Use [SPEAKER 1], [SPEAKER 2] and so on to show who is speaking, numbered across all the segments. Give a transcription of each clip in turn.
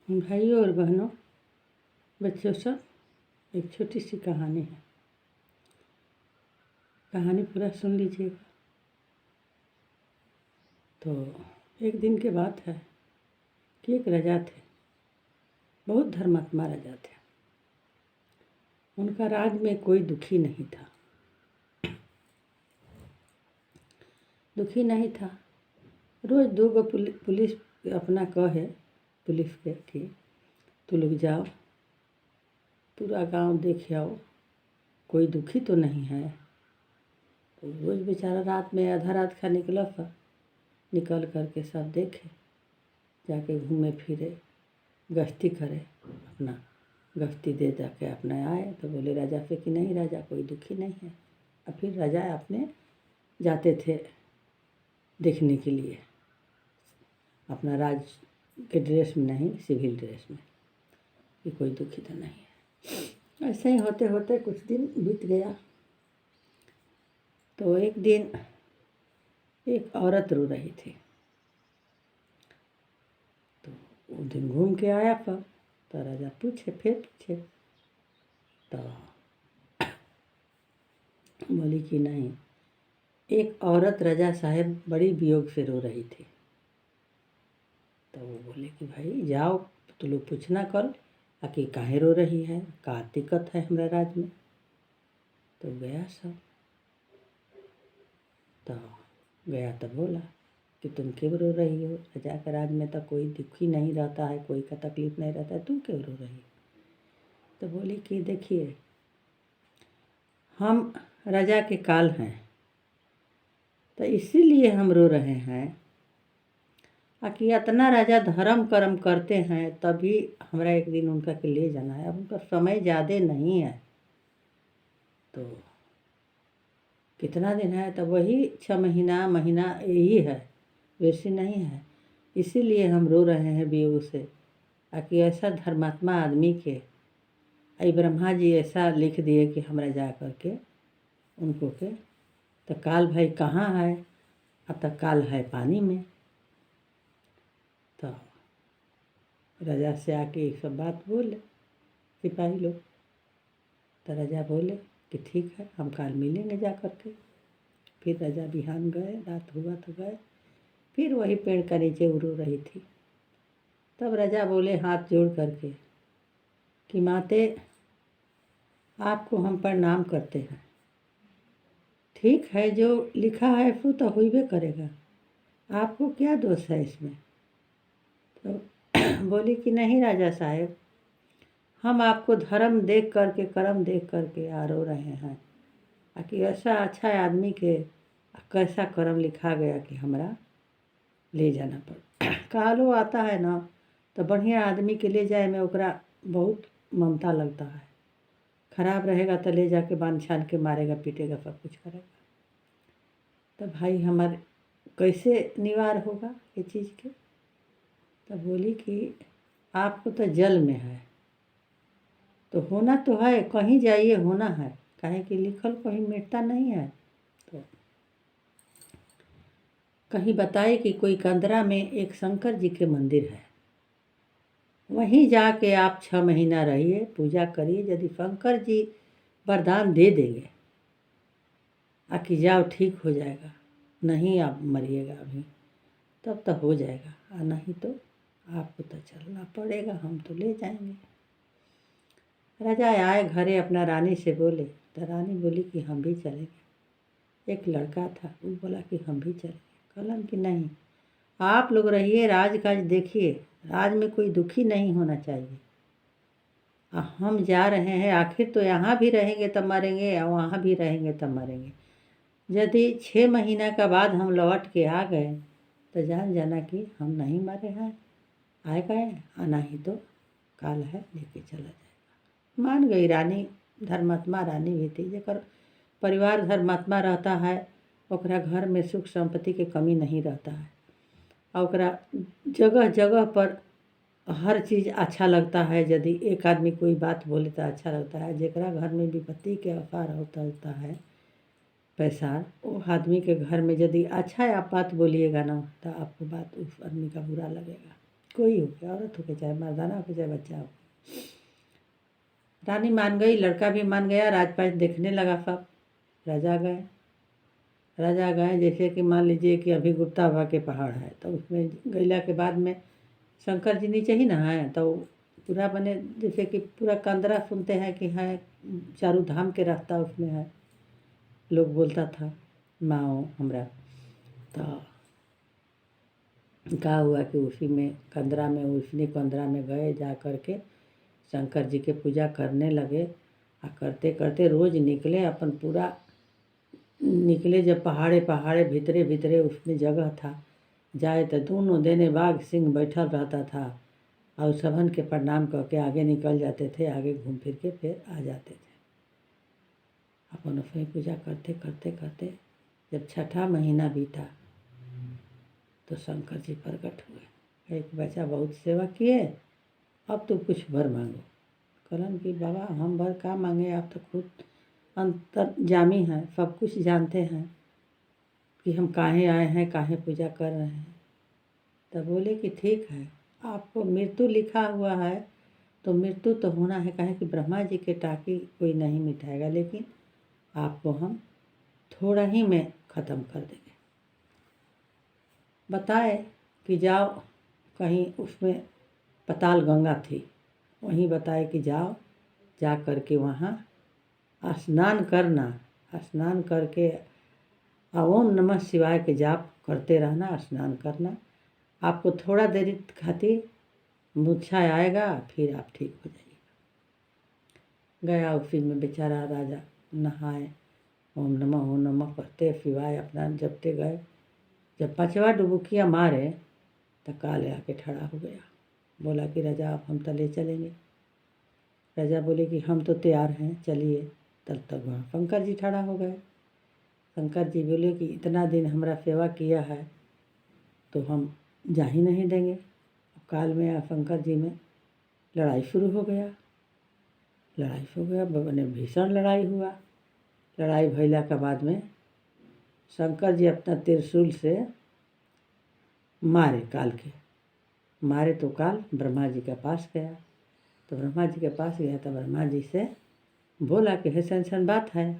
[SPEAKER 1] भाइयों और बहनों, बच्चों सब, एक छोटी सी कहानी है। कहानी पूरा सुन लीजिएगा। तो एक दिन के बात है कि एक राजा थे, बहुत धर्मात्मा राजा थे। उनका राज में कोई दुखी नहीं था। रोज दो गो पुलिस अपना कहे पुलिस के कि तू लोग जाओ, पूरा गांव देख आओ, कोई दुखी तो नहीं है। तो रोज बेचारा रात में आधा रात का निकल करके सब देखे, जाके घूमे फिरे, गश्ती करे, अपना गश्ती दे जाके अपना आए। तो बोले राजा से कि नहीं राजा, कोई दुखी नहीं है। और फिर राजा अपने जाते थे देखने के लिए, अपना राज के ड्रेस में नहीं, सिविल ड्रेस में, कि कोई दुखी तो नहीं है। ऐसे ही होते होते कुछ दिन बीत गया। तो एक दिन एक औरत रो रही थी। तो वो दिन घूम के आया पर तो राजा पूछे तो बोली कि नहीं, एक औरत राजा साहब बड़ी वियोग से रो रही थी। तो वो बोले कि भाई जाओ, तो लोग पूछना कर कि काहे रो रही है, का दिक्कत है हमारा राज में। तो गया सब, तो गया तो बोला कि तुम क्यों रो रही हो, राजा के राज में तो कोई दुखी नहीं रहता है, कोई का तकलीफ नहीं रहता है, तुम क्यों रो रही हो। तो बोली कि देखिए, हम राजा के काल हैं, तो इसीलिए हम रो रहे हैं कि इतना राजा धर्म कर्म करते हैं, तभी हमरा एक दिन उनका के ले जाना है। अब उनका समय ज़्यादा नहीं है, तो कितना दिन है, तो वही 6 महीना यही है, वैसे नहीं है। इसीलिए हम रो रहे हैं वियोग से कि ऐसा धर्मात्मा आदमी के ब्रह्मा जी ऐसा लिख दिए कि हमरा जा करके उनको के, तो काल भाई कहाँ है, अब तक काल है पानी में। तो राजा से आके एक सब बात बोले सिपाही लोग। तो राजा बोले कि ठीक है, हम काल मिलेंगे जा करके। फिर राजा बिहान गए, रात हुआ तो गए, फिर वही पेड़ का नीचे रो रही थी। तब राजा बोले हाथ जोड़ करके कि माते, आपको हम प्रणाम करते हैं। ठीक है, जो लिखा है वो तो होइबे करेगा, आपको क्या दोष है इसमें। तो बोली कि नहीं राजा साहब, हम आपको धर्म देख करके, कर्म देख करके रो रहे हैं कि ऐसा अच्छा आदमी के कैसा कर्म लिखा गया कि हमरा ले जाना पड़। कालो आता है ना, तो बढ़िया आदमी के ले जाए में ओकरा बहुत ममता लगता है। खराब रहेगा तो ले जाके बांध छान के मारेगा, पीटेगा, सब कुछ करेगा। तो भाई हमारे कैसे निवार होगा ये चीज़ के। तो बोली कि आपको तो जल में है, तो होना तो है, कहीं जाइए होना है, काहे कि लिखल कहीं मिटता नहीं है। तो कहीं बताए कि कोई कंदरा में एक शंकर जी के मंदिर है, वहीं जाके आप 6 महीना रहिए, पूजा करिए। यदि शंकर जी वरदान दे देंगे कि जाओ ठीक हो जाएगा, नहीं आप मरिएगा अभी, तब तो हो जाएगा, और नहीं तो आपको तो चलना पड़ेगा, हम तो ले जाएंगे। राजा आए घरे, अपना रानी से बोले, तो रानी बोली कि हम भी चलेंगे। एक लड़का था, वो बोला कि हम भी चलेंगे। कहलन कि नहीं, आप लोग रहिए, राज काज देखिए, राज में कोई दुखी नहीं होना चाहिए। हम जा रहे हैं, आखिर तो यहाँ भी रहेंगे तब मरेंगे, और वहाँ भी रहेंगे तब मरेंगे। यदि 6 महीना का बाद हम लौट के आ गए तो जान जाना कि हम नहीं मरे हैं, आए गए, और नहीं तो काल है लेके चला जाएगा। मान गई रानी। धर्मात्मा रानी भी थी, जेकर परिवार धर्मात्मा रहता है, ओकरा घर में सुख संपत्ति के कमी नहीं रहता है, और ओकरा जगह जगह पर हर चीज़ अच्छा लगता है। यदि एक आदमी कोई बात बोले तो अच्छा लगता है। जेकरा घर में विपत्ति के अपार होता है पैसा, वो आदमी के घर में यदि अच्छा आप बात बोलिएगा ना, तो आपको बात उस आदमी का बुरा लगेगा। कोई हो के, औरत हो के, चाहे मर्दाना हो के, चाहे बच्चा हो। रानी मान गई, लड़का भी मान गया, राजपाट देखने लगा सब। राजा गए। राजा गए, जैसे कि मान लीजिए कि अभी गुप्ता बाबा के पहाड़ है, तो उसमें गैला के बाद में शंकर जी नीचे ही ना है, तो पूरा बने जैसे कि पूरा कंदरा सुनते हैं कि है, चारों धाम के रास्ता उसमें है, लोग बोलता था माओ हमरा। तो क्या हुआ कि उसी में कंदरा में, उसने कंदरा में गए, जा कर के शंकर जी के पूजा करने लगे। और करते करते रोज निकले, अपन पूरा निकले, जब पहाड़े पहाड़े भीतरे भीतरे उसमें जगह था, जाए तो दोनों देने बाघ सिंह बैठल रहता था, और सबन के प्रणाम करके आगे निकल जाते थे, आगे घूम फिर के फिर आ जाते थे। अपन उसमें पूजा करते करते करते जब छठा महीना बीता तो शंकर जी प्रकट हुए। एक बच्चा बहुत सेवा किए, अब तो कुछ वर मांगो। कलन कि बाबा हम वर का मांगे, आप तो खुद अंतर्यामी हैं, सब कुछ जानते हैं कि हम काहे आए हैं, काहे पूजा कर रहे हैं। तब बोले कि ठीक है, आपको मृत्यु लिखा हुआ है तो मृत्यु तो होना है, काहे कि ब्रह्मा जी के टाकी कोई नहीं मिटाएगा, लेकिन आपको हम थोड़ा ही में ख़त्म कर देंगे। बताए कि जाओ कहीं, उसमें पताल गंगा थी, वहीं बताए कि जाओ, जा कर के वहाँ स्नान करना, स्नान करके ओम नमः शिवाय के जाप करते रहना, स्नान करना, आपको थोड़ा देरी खातिर मूर्छा आएगा, फिर आप ठीक हो जाइएगा। गया उसी में बेचारा राजा नहाए, ओम नमः करते शिवाय अपना जपते गए। जब 5वां डुबुकिया मारे तो काले आके खड़ा हो गया, बोला कि राजा आप हम तले चलेंगे। राजा बोले कि हम तो तैयार हैं, चलिए। तब तक वहाँ शंकर जी खड़ा हो गए। शंकर जी बोले कि इतना दिन हमारा सेवा किया है तो हम जा ही नहीं देंगे। काल में शंकर जी में लड़ाई शुरू हो गया, बने भीषण लड़ाई हुआ। लड़ाई भइला के बाद में शंकर जी अपना त्रिशूल से मारे काल के, मारे तो काल ब्रह्मा जी के पास गया। तो ब्रह्मा जी के पास गया तो ब्रह्मा जी से बोला कि ऐसा बात है।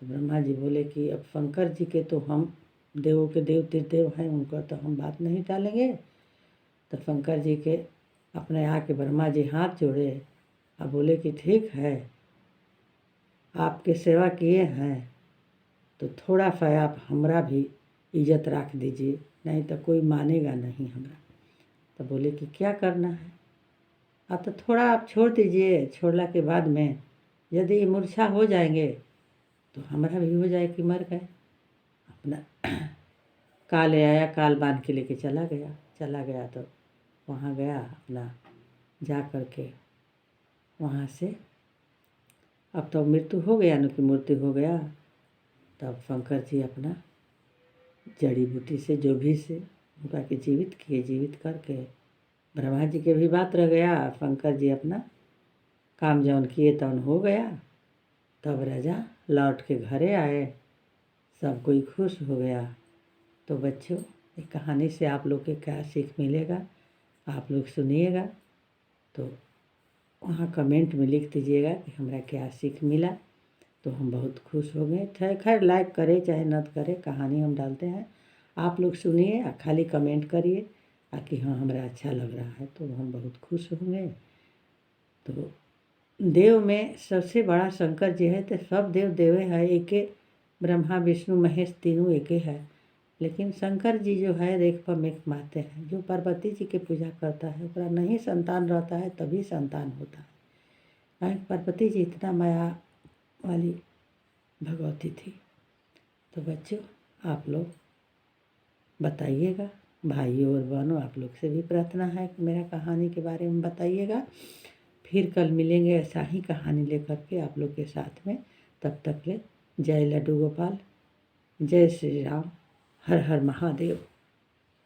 [SPEAKER 1] तो ब्रह्मा जी बोले कि अब शंकर जी के तो हम देवों के देव त्रिदेव हैं, उनका तो हम बात नहीं टालेंगे। तो शंकर जी के अपने आके ब्रह्मा जी हाथ जोड़े और बोले कि ठीक है, आपके सेवा किए हैं तो थोड़ा सा आप हमरा भी इज्जत रख दीजिए, नहीं तो कोई मानेगा नहीं हमरा। तो बोले कि क्या करना है, तो थोड़ा आप छोड़ दीजिए, छोड़ने के बाद में यदि मूर्छा हो जाएंगे तो हमारा भी हो जाए कि मर गए। अपना काल आया, काल बांध के लेके चला गया। तो वहाँ गया, अपना जा कर के वहाँ से अब तो मृत्यु हो गया, उनकी मृत्यु हो गया। तब शंकर जी अपना जड़ी बूटी से जो भी से उनका के जीवित किए, जीवित करके ब्रह्मा जी के भी बात रह गया। शंकर जी अपना काम जौन किए तौन हो गया। तब राजा लौट के घरे आए, सब कोई खुश हो गया। तो बच्चों, इस कहानी से आप लोग के क्या सीख मिलेगा, आप लोग सुनिएगा। तो वहाँ कमेंट में लिख दीजिएगा कि हमरा क्या सीख मिला, तो हम बहुत खुश हो गए। खैर लाइक करें चाहे न करें, कहानी हम डालते हैं, आप लोग सुनिए और खाली कमेंट करिए कि हाँ हमरा अच्छा लग रहा है, तो हम बहुत खुश होंगे। तो देव में सबसे बड़ा शंकर जी है, तो सब देव देवे है, एके ब्रह्मा विष्णु महेश तीनों एके है। लेकिन शंकर जी जो है रेख पर मेख मारते हैं। जो पार्वती जी के पूजा करता है ओकरा नहीं संतान रहता है, तभी संतान होता है। काहे पार्वती जी इतना माया वाली भगवती थी। तो बच्चों, आप लोग बताइएगा, भाइयों और बहनों, आप लोग से भी प्रार्थना है कि मेरा कहानी के बारे में बताइएगा। फिर कल मिलेंगे ऐसा ही कहानी लेकर के आप लोग के साथ में। तब तक ले जय लड्डू गोपाल, जय श्री राम, हर हर महादेव।